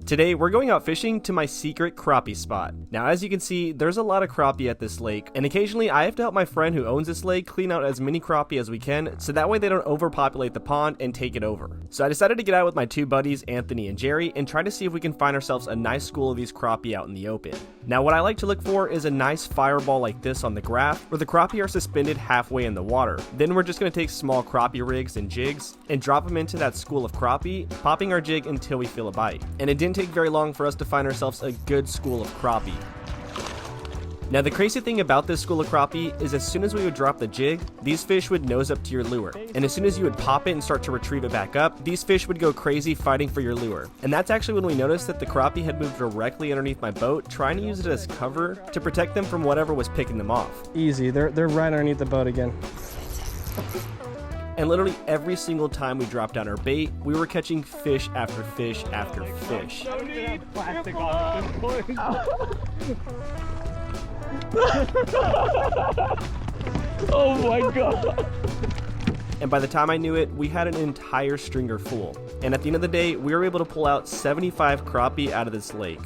Today, we're going out fishing to my secret crappie spot. Now, as you can see, there's a lot of crappie at this lake, and occasionally I have to help my friend who owns this lake clean out as many crappie as we can, so that way they don't overpopulate the pond and take it over. So I decided to get out with my two buddies, Anthony and Jerry, and try to see if we can find ourselves a nice school of these crappie out in the open. Now, what I like to look for is a nice fireball like this on the graph, where the crappie are suspended halfway in the water. Then we're just going to take small crappie rigs and jigs, and drop them into that school of crappie, popping our jig until we feel a bite. And it didn't take very long for us to find ourselves a good school of crappie. Now the crazy thing about this school of crappie is as soon as we would drop the jig, these fish would nose up to your lure. And as soon as you would pop it and start to retrieve it back up, these fish would go crazy fighting for your lure. And that's actually when we noticed that the crappie had moved directly underneath my boat, trying to use it as cover to protect them from whatever was picking them off. Easy, they're right underneath the boat again. And literally every single time we dropped down our bait, we were catching fish after fish after fish. Oh my god! And by the time I knew it, we had an entire stringer full. And at the end of the day, we were able to pull out 75 crappie out of this lake.